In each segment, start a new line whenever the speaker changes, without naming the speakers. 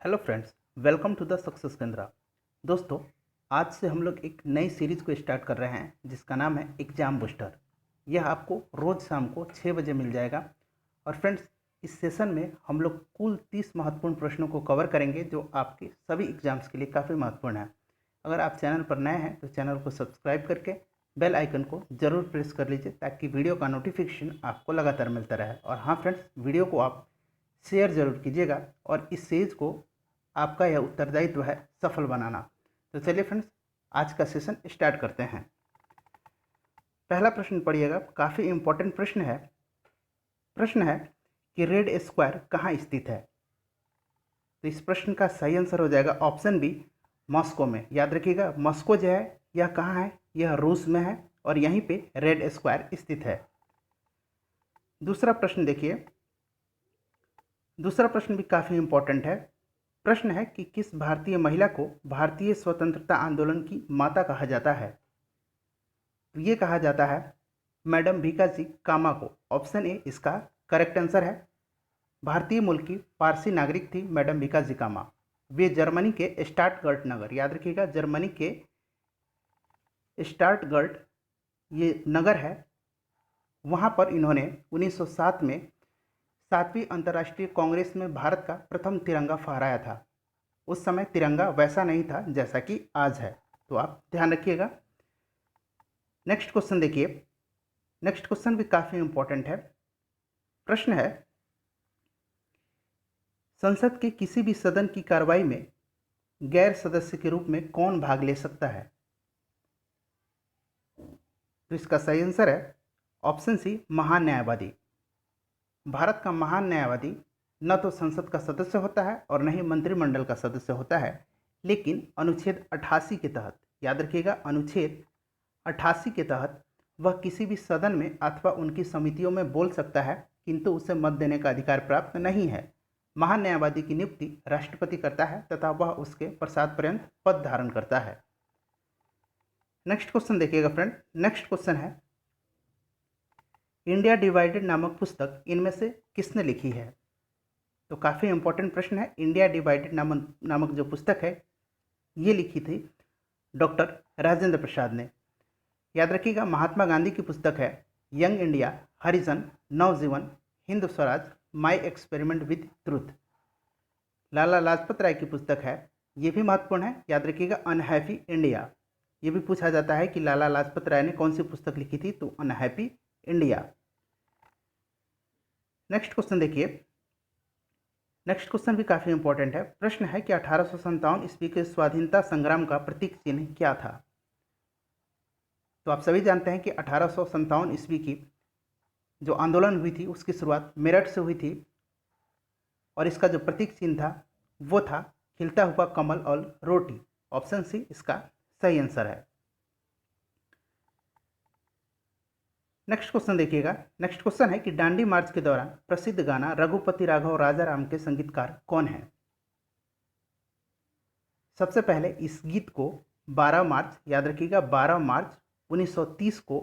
Hello friends, welcome to the success Kendra. दोस्तों, आज से हम लोग एक नई सीरीज़ को स्टार्ट कर रहे हैं जिसका नाम है एग्ज़ाम बूस्टर। यह आपको रोज़ शाम को 6 बजे मिल जाएगा। और फ्रेंड्स, इस सेशन में हम लोग कुल 30 महत्वपूर्ण प्रश्नों को कवर करेंगे जो आपके सभी एग्ज़ाम्स के लिए काफ़ी महत्वपूर्ण है। अगर आप चैनल पर नए हैं तो चैनल को सब्सक्राइब करके बेल आइकन को ज़रूर प्रेस कर लीजिए ताकि वीडियो का नोटिफिकेशन आपको लगातार मिलता रहे। और हाँ फ्रेंड्स, वीडियो को आप शेयर ज़रूर कीजिएगा और इस सीरीज़ को आपका यह उत्तरदायित्व है सफल बनाना। तो चलिए फ्रेंड्स, आज का सेशन स्टार्ट करते हैं। पहला प्रश्न पढ़िएगा, काफ़ी इंपॉर्टेंट प्रश्न है कि रेड स्क्वायर कहाँ स्थित है। तो इस प्रश्न का सही आंसर हो जाएगा ऑप्शन बी, मॉस्को में। याद रखिएगा, मॉस्को जो है यह कहाँ है, यह रूस में है और यहीं पे रेड स्क्वायर स्थित है। दूसरा प्रश्न देखिए, दूसरा प्रश्न भी काफ़ी इंपॉर्टेंट है। प्रश्न है कि किस भारतीय महिला को भारतीय स्वतंत्रता आंदोलन की माता कहा जाता है। तो ये कहा जाता है मैडम भीकाजी कामा को। ऑप्शन ए इसका करेक्ट आंसर है। भारतीय मूल की पारसी नागरिक थी मैडम भीकाजी कामा। वे जर्मनी के स्टार्टगर्ट नगर, याद रखिएगा जर्मनी के स्टार्टगर्ट ये नगर है, वहाँ पर इन्होंने 1907 में 7वीं अंतर्राष्ट्रीय कांग्रेस में भारत का प्रथम तिरंगा फहराया था। उस समय तिरंगा वैसा नहीं था जैसा कि आज है, तो आप ध्यान रखिएगा। नेक्स्ट क्वेश्चन देखिए, नेक्स्ट क्वेश्चन भी काफ़ी इंपॉर्टेंट है। प्रश्न है, संसद के किसी भी सदन की कार्रवाई में गैर सदस्य के रूप में कौन भाग ले सकता है। तो इसका सही आंसर है ऑप्शन सी, महान न्यायवादी। भारत का महान न्यायवादी न तो संसद का सदस्य होता है और न ही मंत्रिमंडल का सदस्य होता है, लेकिन अनुच्छेद 88 के तहत, याद रखिएगा अनुच्छेद 88 के तहत वह किसी भी सदन में अथवा उनकी समितियों में बोल सकता है, किंतु उसे मत देने का अधिकार प्राप्त नहीं है। महान न्यायवादी की नियुक्ति राष्ट्रपति करता है तथा वह उसके प्रसाद पर्यंत पद धारण करता है। नेक्स्ट क्वेश्चन देखिएगा फ्रेंड, नेक्स्ट क्वेश्चन है, इंडिया डिवाइडेड नामक पुस्तक इनमें से किसने लिखी है। तो काफ़ी इंपॉर्टेंट प्रश्न है। इंडिया डिवाइडेड नामक जो पुस्तक है ये लिखी थी डॉक्टर राजेंद्र प्रसाद ने। याद रखिएगा महात्मा गांधी की पुस्तक है young India, Harijan, Navjivan, Hind Swaraj, my experiment with truth. Lala Lajpat Rai की पुस्तक है, ये भी महत्वपूर्ण है, याद रखिएगा अनहैप्पी इंडिया। ये भी पूछा जाता है कि लाला लाजपत राय ने कौन सी पुस्तक लिखी थी, तो अनहैप्पी इंडिया। नेक्स्ट क्वेश्चन देखिए, नेक्स्ट क्वेश्चन भी काफ़ी इंपॉर्टेंट है। प्रश्न है कि 1857 ईस्वी के स्वाधीनता संग्राम का प्रतीक चिन्ह क्या था। तो आप सभी जानते हैं कि 1857 ईस्वी की जो आंदोलन हुई थी उसकी शुरुआत मेरठ से हुई थी और इसका जो प्रतीक चिन्ह था वो था खिलता हुआ कमल और रोटी। ऑप्शन सी इसका सही आंसर है। नेक्स्ट क्वेश्चन देखिएगा, नेक्स्ट क्वेश्चन है कि डांडी मार्च के दौरान प्रसिद्ध गाना रघुपति राघव राजा राम के संगीतकार कौन है। सबसे पहले इस गीत को 12 मार्च, याद रखिएगा 12 मार्च 1930 को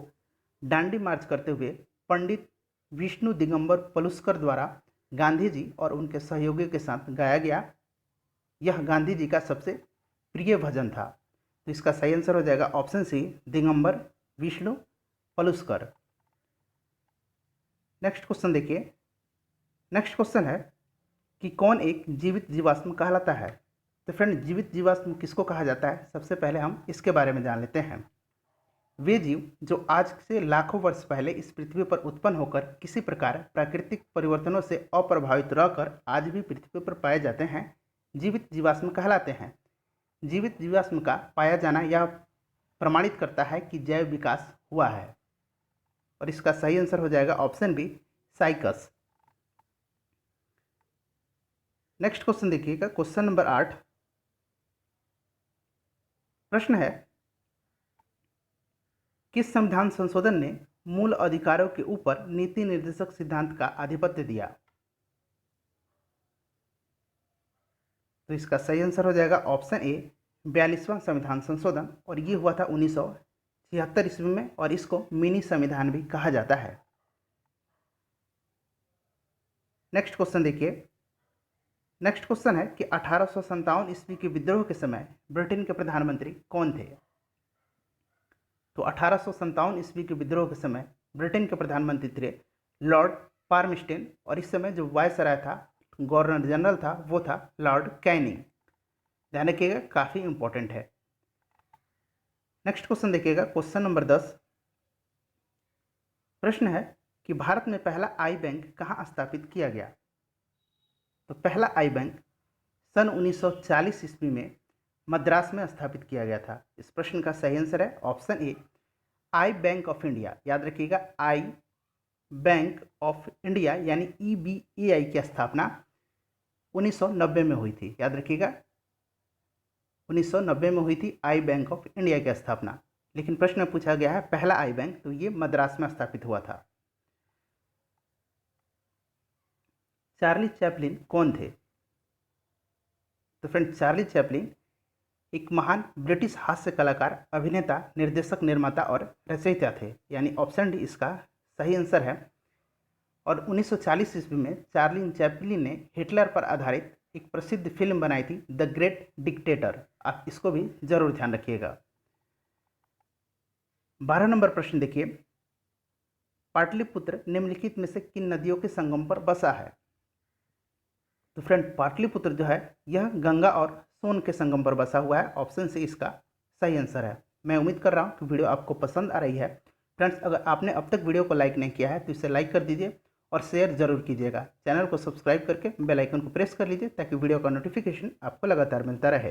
डांडी मार्च करते हुए पंडित विष्णु दिगंबर पलुस्कर द्वारा गांधी जी और उनके सहयोगियों के साथ गाया गया। यह गांधी जी का सबसे प्रिय भजन था। तो इसका सही आंसर हो जाएगा option C, Digambar Vishnu Paluskar. Next question देखिए, नेक्स्ट क्वेश्चन है कि कौन एक जीवित जीवाश्म कहलाता है। तो फ्रेंड, जीवित जीवाश्म किसको कहा जाता है, सबसे पहले हम इसके बारे में जान लेते हैं। वे जीव जो आज से लाखों वर्ष पहले इस पृथ्वी पर उत्पन्न होकर किसी प्रकार प्राकृतिक परिवर्तनों से अप्रभावित रहकर आज भी पृथ्वी पर पाए जाते हैं, जीवित जीवाश्म कहलाते हैं। जीवित जीवाश्म का पाया जाना यह प्रमाणित करता है कि जैव विकास हुआ है और इसका सही आंसर हो जाएगा ऑप्शन बी, साइकस। नेक्स्ट क्वेश्चन देखिएगा, क्वेश्चन नंबर 8। प्रश्न है, किस संविधान संशोधन ने मूल अधिकारों के ऊपर नीति निर्देशक सिद्धांत का आधिपत्य दिया। तो इसका सही आंसर हो जाएगा ऑप्शन ए, 42वां संविधान संशोधन, और ये हुआ था 1976 ईस्वी में और इसको मिनी संविधान भी कहा जाता है। नेक्स्ट क्वेश्चन देखिए, नेक्स्ट क्वेश्चन है कि 1857 ईस्वी के विद्रोह के समय ब्रिटेन के प्रधानमंत्री कौन थे। तो 1857 ईस्वी के विद्रोह के समय ब्रिटेन के प्रधानमंत्री थे लॉर्ड पार्मस्टेन, और इस समय जो वायसराय था, गवर्नर जनरल था, वो था लॉर्ड कैनिंग। ध्यान रखिएगा, काफ़ी इंपॉर्टेंट है। नेक्स्ट क्वेश्चन देखिएगा, क्वेश्चन नंबर 10। प्रश्न है कि भारत में पहला आई बैंक कहाँ स्थापित किया गया। तो पहला आई बैंक सन 1940 ईस्वी में मद्रास में स्थापित किया गया था। इस प्रश्न का सही आंसर है option A, I bank of India. याद रखिएगा, आई बैंक ऑफ इंडिया यानी EBAI की स्थापना 1990 में हुई थी। याद रखिएगा, 1990 में हुई थी आई बैंक ऑफ इंडिया की स्थापना। लेकिन प्रश्न में पूछा गया है पहला आई बैंक, तो ये मद्रास में स्थापित हुआ था। चार्ली चैपलिन कौन थे। तो फ्रेंड, चार्ली चैपलिन एक महान ब्रिटिश हास्य कलाकार, अभिनेता, निर्देशक, निर्माता और रचयिता थे। यानी ऑप्शन डी इसका सही आंसर है। और 1940 ईस्वी में चार्ली चैपलिन ने हिटलर पर आधारित एक प्रसिद्ध फिल्म बनाई थी, द ग्रेट डिक्टेटर। आप इसको भी जरूर ध्यान रखिएगा। 12 नंबर प्रश्न देखिए, पाटलिपुत्र निम्नलिखित में से किन नदियों के संगम पर बसा है। तो फ्रेंड, पाटलिपुत्र जो है यह गंगा और सोन के संगम पर बसा हुआ है। ऑप्शन सी इसका सही आंसर है। मैं उम्मीद कर रहा हूँ कि वीडियो आपको पसंद आ रही है। फ्रेंड्स, अगर आपने अब तक वीडियो को लाइक नहीं किया है तो इसे लाइक कर दीजिए और शेयर जरूर कीजिएगा। चैनल को सब्सक्राइब करके बेल आइकन को प्रेस कर लीजिए ताकि वीडियो का नोटिफिकेशन आपको लगातार मिलता रहे।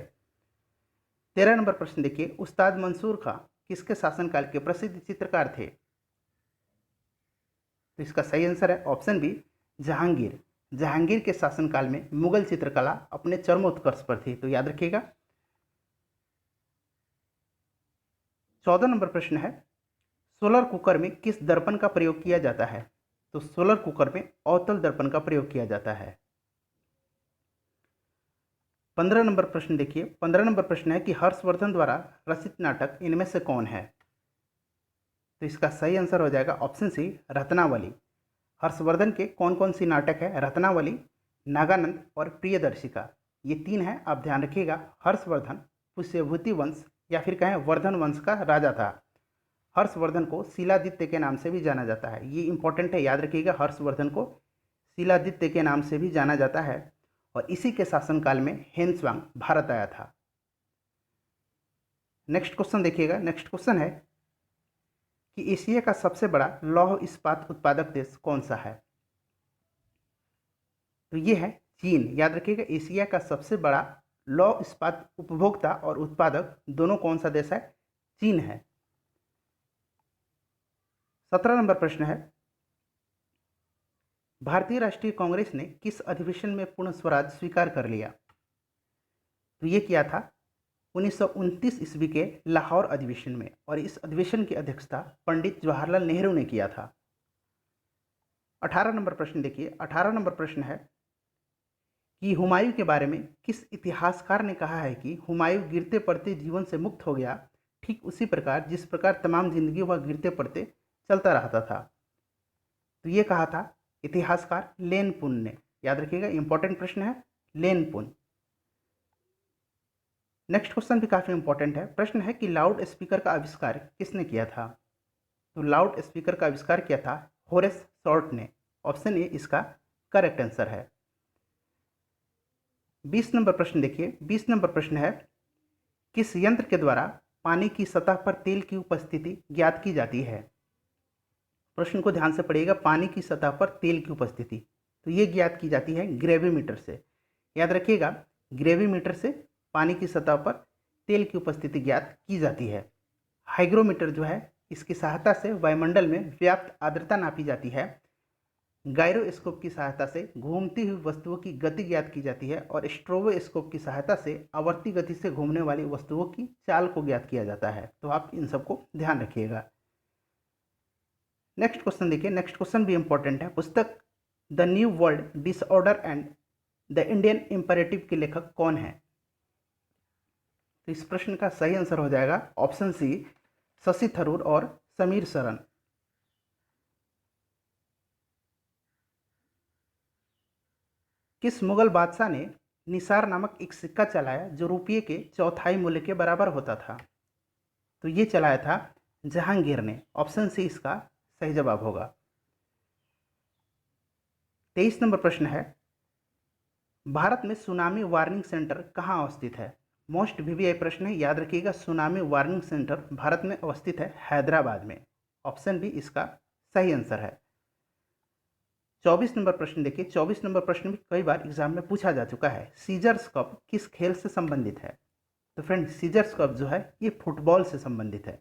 13 नंबर प्रश्न देखिए, उस्ताद मंसूर खां किसके शासनकाल के प्रसिद्ध चित्रकार थे। तो इसका सही आंसर है ऑप्शन बी, जहांगीर। जहांगीर के शासनकाल में मुगल चित्रकला अपने चरमोत्कर्ष पर थी। तो याद रखिएगा। 14 नंबर प्रश्न है, सोलर कुकर में किस दर्पण का प्रयोग किया जाता है। तो सोलर कुकर में अवतल दर्पण का प्रयोग किया जाता है। 15 नंबर प्रश्न देखिए, 15 नंबर प्रश्न है कि हर्षवर्धन द्वारा रचित नाटक इनमें से कौन है। तो इसका सही आंसर हो जाएगा ऑप्शन सी, रत्नावली। हर्षवर्धन के कौन कौन सी नाटक है, रत्नावली, नागानंद और प्रियदर्शिका। ये 3 हैं, आप ध्यान रखिएगा। हर्षवर्धन पुष्यभूति वंश या फिर कहें वर्धन वंश का राजा था। हर्षवर्धन को शिलादित्य के नाम से भी जाना जाता है। ये इंपॉर्टेंट है, याद रखिएगा। हर्षवर्धन को शिलादित्य के नाम से भी जाना जाता है और इसी के शासनकाल में हेनस्वांग भारत आया था। नेक्स्ट क्वेश्चन देखिएगा। नेक्स्ट क्वेश्चन है कि एशिया का सबसे बड़ा लौह इस्पात उत्पादक देश कौन सा है। तो ये है चीन। याद रखिएगा, एशिया का सबसे बड़ा लौह इस्पात उपभोक्ता और उत्पादक दोनों कौन सा देश है, चीन है। 17 नंबर प्रश्न है, भारतीय राष्ट्रीय कांग्रेस ने किस अधिवेशन में पूर्ण स्वराज स्वीकार कर लिया। तो ये किया था 1929 ईस्वी के लाहौर अधिवेशन में, और इस अधिवेशन की अध्यक्षता पंडित जवाहरलाल नेहरू ने किया था। 18 नंबर प्रश्न देखिए। 18 नंबर प्रश्न है कि हुमायूं के बारे में किस इतिहासकार ने कहा है कि हुमायूं गिरते पड़ते जीवन से मुक्त हो गया, ठीक उसी प्रकार जिस प्रकार तमाम जिंदगी वह गिरते पड़ते चलता रहता था। तो ये कहा था इतिहासकार लेन पुन ने। याद रखिएगा, इंपॉर्टेंट प्रश्न है, लेन पुन। नेक्स्ट क्वेश्चन भी काफ़ी इंपॉर्टेंट है। प्रश्न है कि लाउड स्पीकर का आविष्कार किसने किया था। तो लाउड स्पीकर का आविष्कार किया था होरेस शॉर्ट ने। ऑप्शन ए इसका करेक्ट आंसर है। 20 नंबर प्रश्न देखिए। 20 नंबर प्रश्न है, किस यंत्र के द्वारा पानी की सतह पर तेल की उपस्थिति ज्ञात की जाती है। प्रश्न को ध्यान से पढ़िएगा। पानी की सतह पर तेल की उपस्थिति, तो ये ज्ञात की जाती है ग्रेविमीटर से। याद रखिएगा, ग्रेविमीटर से पानी की सतह पर तेल की उपस्थिति ज्ञात की जाती है। हाइग्रोमीटर जो है, इसकी सहायता से वायुमंडल में व्याप्त आर्द्रता नापी जाती है। गायरोस्कोप की सहायता से घूमती हुई वस्तुओं की गति ज्ञात की जाती है, और स्ट्रोबोस्कोप की सहायता से आवर्ती गति से घूमने वाली वस्तुओं की चाल को ज्ञात किया जाता है। तो आप इन सबको ध्यान रखिएगा। नेक्स्ट क्वेश्चन देखिए। नेक्स्ट क्वेश्चन भी इंपॉर्टेंट है। पुस्तक the new world disorder and the Indian imperative के लेखक कौन है। तो इस प्रश्न का सही आंसर हो जाएगा ऑप्शन सी, शशि थरूर और समीर शरण। किस मुगल बादशाह ने निसार नामक एक सिक्का चलाया जो रुपये के चौथाई मूल्य के बराबर होता था? तो ये चलाया था जहांगीर ने। ऑप्शन सी इसका सही जवाब होगा। 23 नंबर प्रश्न है, भारत में सुनामी वार्निंग सेंटर कहाँ अवस्थित है? मोस्ट वीवीआई प्रश्न है, याद रखिएगा। सुनामी वार्निंग सेंटर भारत में अवस्थित है हैदराबाद में। ऑप्शन बी इसका सही आंसर है। 24 नंबर प्रश्न देखिए। 24 नंबर प्रश्न भी कई बार एग्जाम में पूछा जा चुका है। सीजर्स कप किस खेल से संबंधित है? तो फ्रेंड, सीजर्स कप जो है ये फुटबॉल से संबंधित है।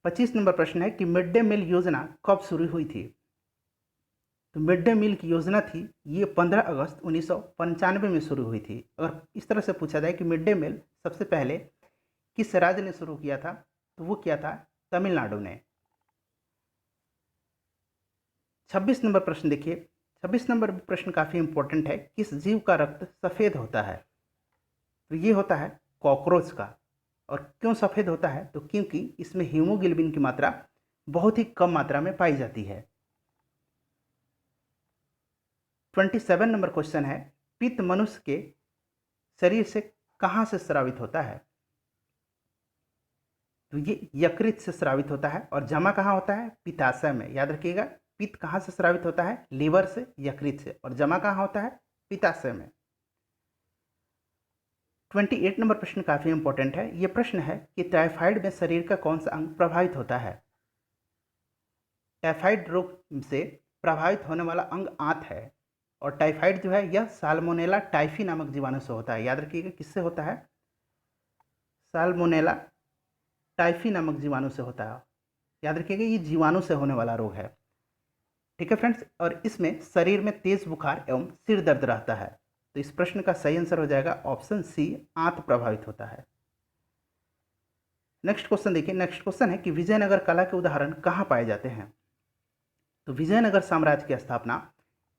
25 नंबर प्रश्न है कि मिड डे मील योजना कब शुरू हुई थी? तो मिड डे मील की योजना थी ये 15 अगस्त 1995 में शुरू हुई थी। अगर इस तरह से पूछा जाए कि मिड डे मील सबसे पहले किस राज्य ने शुरू किया था, तो वो किया था तमिलनाडु ने। 26 नंबर प्रश्न देखिए। 26 नंबर प्रश्न काफ़ी इंपॉर्टेंट है। किस जीव का रक्त सफ़ेद होता है? तो ये होता है कॉकरोच का। और क्यों सफ़ेद होता है? तो क्योंकि इसमें हीमोग्लोबिन की मात्रा बहुत ही कम मात्रा में पाई जाती है। 27 नंबर क्वेश्चन है, पित्त मनुष्य के शरीर से कहाँ से स्रावित होता है? तो ये यकृत से स्रावित होता है। और जमा कहाँ होता है? पित्ताशय में। याद रखिएगा, पित्त कहाँ से स्रावित होता है? लीवर से, यकृत से। और जमा कहाँ होता है? पित्ताशय में। 28 नंबर प्रश्न काफ़ी इंपॉर्टेंट है। ये प्रश्न है कि टाइफाइड में शरीर का कौन सा अंग प्रभावित होता है? टाइफाइड रोग से प्रभावित होने वाला अंग आंत है। और टाइफाइड जो है यह साल्मोनेला टाइफी नामक जीवाणु से होता है। याद रखिएगा, किससे होता है? साल्मोनेला टाइफी नामक जीवाणु से होता है। याद रखिएगा, ये जीवाणु से होने वाला रोग है। ठीक है फ्रेंड्स, और इसमें शरीर में तेज बुखार एवं सिर दर्द रहता है। तो इस प्रश्न का सही आंसर हो जाएगा ऑप्शन सी, आंत प्रभावित होता है। नेक्स्ट क्वेश्चन देखिए। नेक्स्ट क्वेश्चन है कि विजयनगर कला के उदाहरण कहाँ पाए जाते हैं? तो विजयनगर साम्राज्य की स्थापना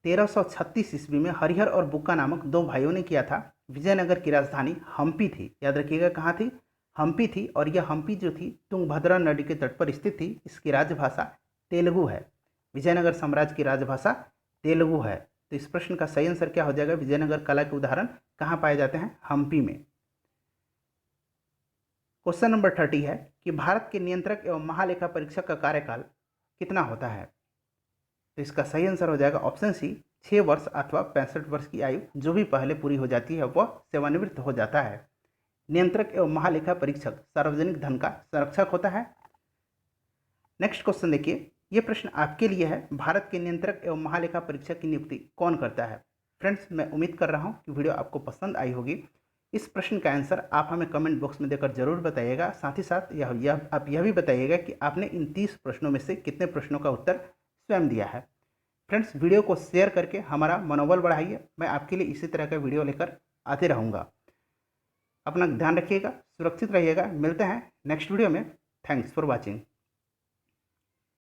1336 ईस्वी में हरिहर और बुक्का नामक दो भाइयों ने किया था। विजयनगर की राजधानी हम्पी थी। याद रखिएगा, कहाँ थी? हम्पी थी। और यह हम्पी जो थी तुंगभद्रा नदी के तट पर स्थित थी। इसकी राजभाषा तेलुगु है। विजयनगर साम्राज्य की राजभाषा तेलुगु है। तो इस प्रश्न का सही आंसर क्या हो जाएगा? विजयनगर कला के उदाहरण कहाँ पाए जाते हैं? हम्पी में। क्वेश्चन नंबर 30 है कि भारत के नियंत्रक एवं महालेखा परीक्षक का कार्यकाल कितना होता है? तो इसका सही आंसर हो जाएगा ऑप्शन सी, 6 वर्ष अथवा 65 वर्ष की आयु जो भी पहले पूरी हो जाती है वह सेवानिवृत्त हो जाता है। नियंत्रक एवं महालेखा परीक्षक सार्वजनिक धन का संरक्षक होता है। नेक्स्ट क्वेश्चन देखिए। ये प्रश्न आपके लिए है, भारत के नियंत्रक एवं महालेखा परीक्षक की नियुक्ति कौन करता है? फ्रेंड्स, मैं उम्मीद कर रहा हूँ कि वीडियो आपको पसंद आई होगी। इस प्रश्न का आंसर आप हमें कमेंट बॉक्स में देकर जरूर बताइएगा। साथ ही साथ आप यह भी बताइएगा कि आपने इन 30 प्रश्नों में से कितने प्रश्नों का उत्तर स्वयं दिया है। फ्रेंड्स, वीडियो को शेयर करके हमारा मनोबल बढ़ाइए। मैं आपके लिए इसी तरह का वीडियो लेकर आते रहूँगा। अपना ध्यान रखिएगा, सुरक्षित रहिएगा। मिलते हैं नेक्स्ट वीडियो में। Thanks for watching.